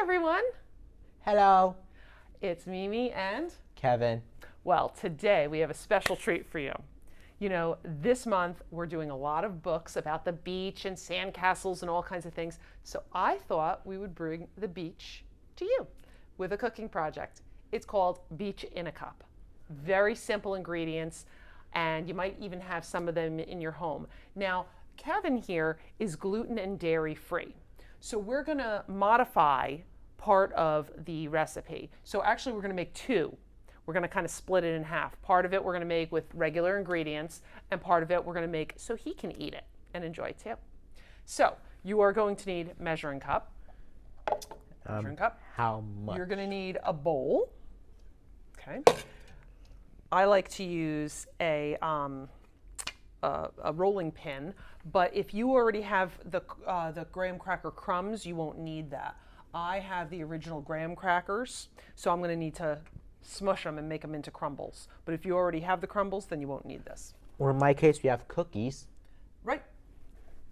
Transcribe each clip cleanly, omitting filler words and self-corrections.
everyone. Hello. It's Mimi and Kevin. well, today we have a special treat for you. You know, this month we're doing a lot of books about the beach and sandcastles and all kinds of things. So I thought we would bring the beach to you with a cooking project. It's called Beach in a Cup. Very simple ingredients, and you might even have some of them in your home. Now, Kevin here is gluten and dairy free. So we're gonna modify part of the recipe. So actually we're gonna make two. We're gonna kind of split it in half. Part of it we're gonna make with regular ingredients, and part of it we're gonna make so he can eat it and enjoy it too. So you are going to need measuring cup. Measuring cup. How much? You're gonna need a bowl. Okay. I like to use a rolling pin, but if you already have the graham cracker crumbs, you won't need that. I have the original graham crackers, so I'm going to need to smush them and make them into crumbles. But if you already have the crumbles, then you won't need this. Or in my case, we have cookies. Right.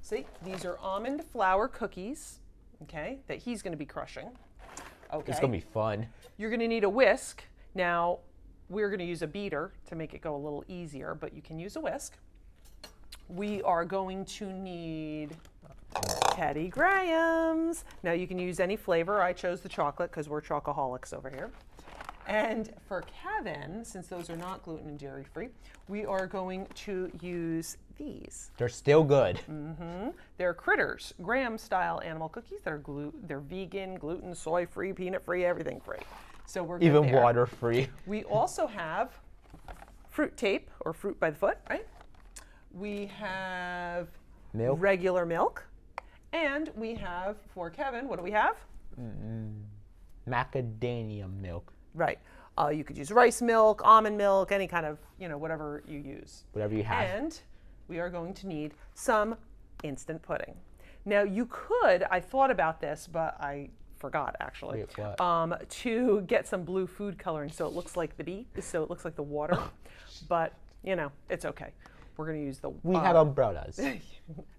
See, these are almond flour cookies, okay, that he's going to be crushing. Okay. It's going to be fun. You're going to need a whisk. Now, we're going to use a beater to make it go a little easier, but you can use a whisk. We are going to need Teddy Grahams. Now you can use any flavor. I chose the chocolate because we're chocoholics over here. And for Kevin, since those are not gluten and dairy free, we are going to use these. They're still good. They're Critters, Graham style animal cookies. They're vegan, gluten, soy free, peanut free, everything free. So we're good Even there. water free. We also have fruit tape or fruit by the foot, right? We have Milk. regular milk. And we have, for Kevin, what do we have? Macadamia milk. Right. You could use rice milk, almond milk, any kind of, whatever you use. Whatever you have. And we are going to need some instant pudding. Now you could, I thought about this, but I forgot actually, Wait, what? to get some blue food coloring so it looks like the beet, so it looks like the water. But, it's okay. We're going to use the... We have umbrellas.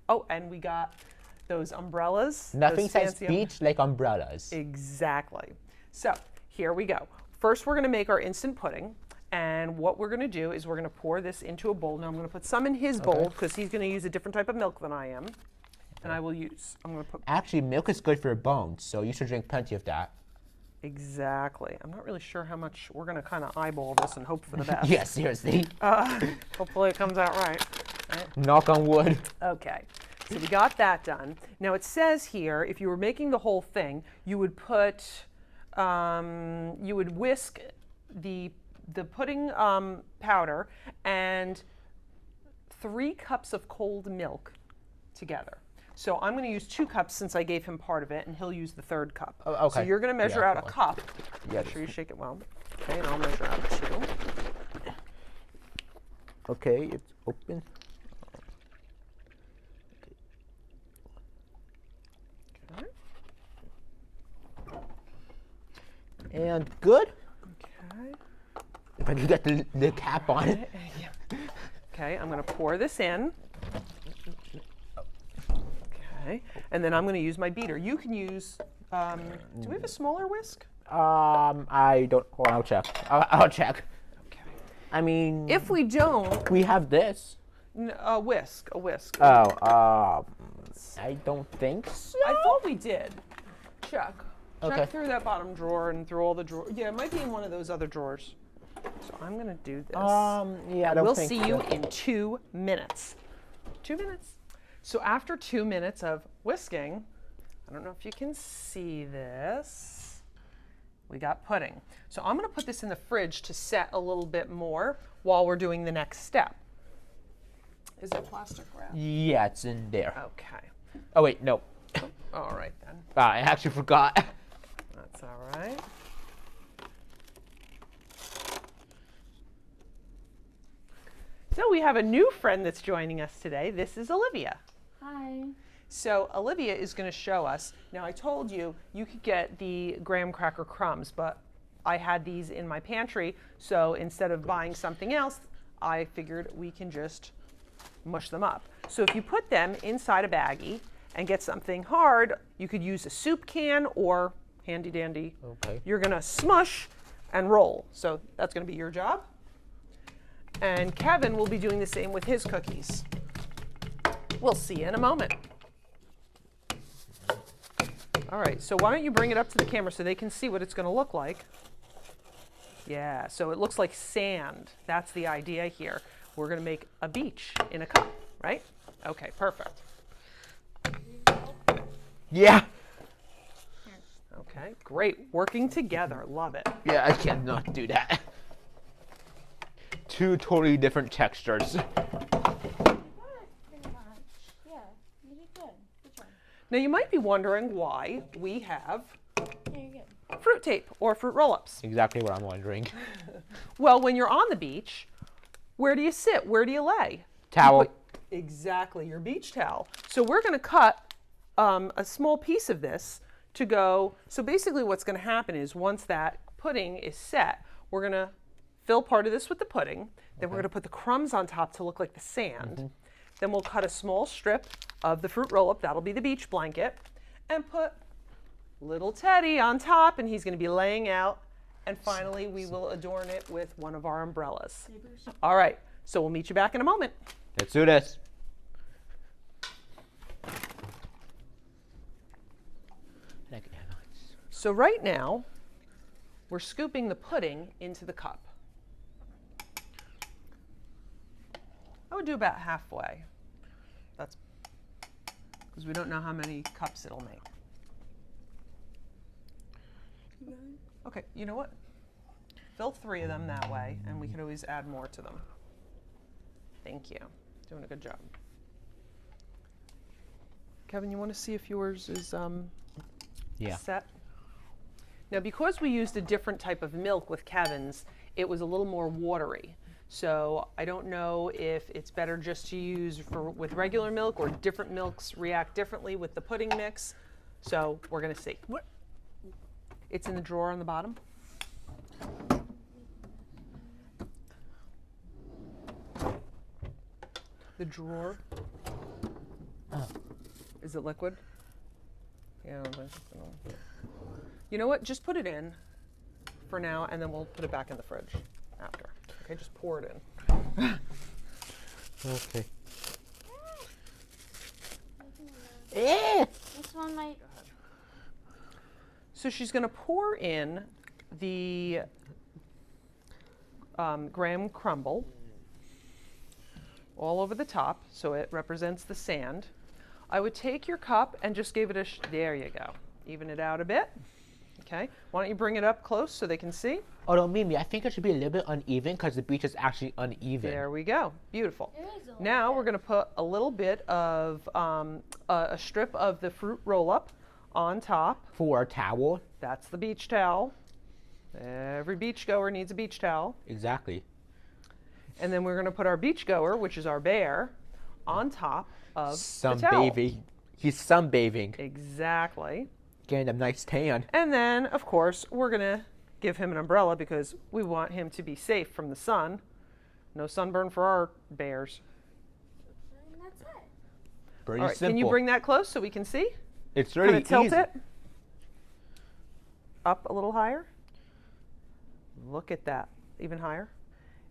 Oh, and we got those umbrellas. Nothing those says fancy beach like umbrellas. Exactly. So here we go. First, we're going to make our instant pudding. And what we're going to do is we're going to pour this into a bowl. Now, I'm going to put some in his bowl because he's going to use a different type of milk than I am. And I'm going to put... Actually, milk is good for your bones, so you should drink plenty of that. Exactly. I'm not really sure how much. We're going to kind of eyeball this and hope for the best. Yeah, seriously. Hopefully it comes out right. Knock on wood. Okay. So we got that done. Now it says here, if you were making the whole thing, you would put, you would whisk the pudding powder and 3 cups of cold milk together. So I'm going to use 2 cups since I gave him part of it, and he'll use the 3rd cup. Oh, okay. So you're going to measure out a cup. Yeah. Make sure you shake it well. Okay, and I'll measure out 2. Okay, it's open. Okay. And good. Okay. If I could get the cap on it. Okay, I'm going to pour this in. Okay, and then I'm going to use my beater. You can use, do we have a smaller whisk? I don't, hold on, I'll check. I'll check. Okay. I mean, If we don't, we have this. a whisk. Oh, I don't think so. I thought we did. Check. Okay. Check through that bottom drawer and through all the drawers. Yeah, it might be in one of those other drawers. So I'm going to do this. Yeah, I don't We'll think see so. you in 2 minutes. 2 minutes. So after 2 minutes of whisking, I don't know if you can see this, we got pudding. So I'm going to put this in the fridge to set a little bit more while we're doing the next step. Is it plastic wrap? Yeah, it's in there. Okay. Oh, wait, no. All right then. I actually forgot. That's all right. So we have a new friend that's joining us today. This is Olivia. Hi. So Olivia is going to show us. Now I told you you could get the graham cracker crumbs, but I had these in my pantry, so instead of buying something else, I figured we can just mush them up. So if you put them inside a baggie and get something hard, you could use a soup can or handy dandy. Okay. You're going to smush and roll. So that's going to be your job. And Kevin will be doing the same with his cookies. We'll see you in a moment. All right, so why don't you bring it up to the camera so they can see what it's going to look like. Yeah, so it looks like sand. That's the idea here. We're going to make a beach in a cup, right? Okay, perfect. Yeah. Okay, great. Working together. Love it. Yeah, I cannot do that. Two totally different textures. Pretty much. Yeah, you did good. Good job. Now you might be wondering why we have Yeah, you're good. fruit tape or fruit roll-ups. Exactly what I'm wondering. Well, when you're on the beach, where do you sit? Where do you lay? Towel. Exactly, your beach towel. So we're going to cut a small piece of this to go. So basically what's going to happen is once that pudding is set, we're going to fill part of this with the pudding. Then we're going to put the crumbs on top to look like the sand. Then we'll cut a small strip of the fruit roll-up. That'll be the beach blanket. And put little Teddy on top, and he's going to be laying out. And finally, we will adorn it with one of our umbrellas. All right, so we'll meet you back in a moment. Let's do this. So right now, we're scooping the pudding into the cup. I would do about halfway. That's because we don't know how many cups it'll make. Okay, you know what? Fill 3 of them that way, and we can always add more to them. Thank you. Doing a good job. Kevin, you want to see if yours is set? Now, because we used a different type of milk with Kevin's, it was a little more watery. So I don't know if it's better just to use with regular milk or different milks react differently with the pudding mix. So we're going to see. What? It's in the drawer on the bottom. The drawer. Oh. Is it liquid? Yeah. You know what? Just put it in for now, and then we'll put it back in the fridge after. Okay, just pour it in. Okay. This one might. So she's going to pour in the graham crumble all over the top, so it represents the sand. I would take your cup and just give it a, there you go. Even it out a bit. Okay, why don't you bring it up close so they can see? Oh, don't mean me. I think it should be a little bit uneven because the beach is actually uneven. There we go. Beautiful. It is a Now little we're going to put a little bit of a strip of the fruit roll-up on top. For a towel. That's the beach towel. Every beach goer needs a beach towel. Exactly. And then we're going to put our beach goer, which is our bear, on top of the towel. Sunbathing. He's sunbathing. Exactly. Getting a nice tan. And then, of course, we're going to give him an umbrella because we want him to be safe from the sun. No sunburn for our bears. And that's it. Pretty All right, simple. can you bring that close so we can see? It's really Kind of tilt easy. it up a little higher. Look at that, even higher.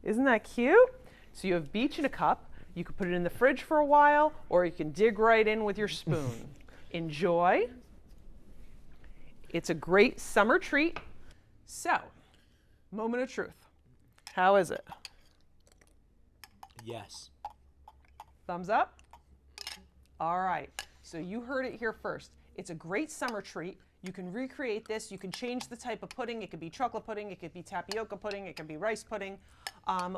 Isn't that cute? So you have beach in a cup. You can put it in the fridge for a while, or you can dig right in with your spoon. Enjoy. It's a great summer treat. So, moment of truth. How is it? Yes. Thumbs up? All right, so you heard it here first. It's a great summer treat. You can recreate this. You can change the type of pudding. It could be chocolate pudding. It could be tapioca pudding. It could be rice pudding.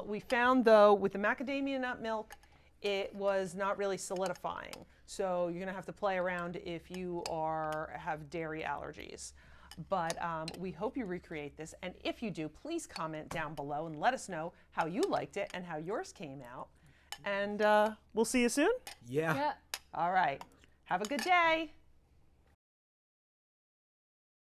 We found, though, with the macadamia nut milk, it was not really solidifying. So you're going to have to play around if you have dairy allergies. But we hope you recreate this. And if you do, please comment down below and let us know how you liked it and how yours came out. And we'll see you soon. Yeah. Yeah. All right. Have a good day.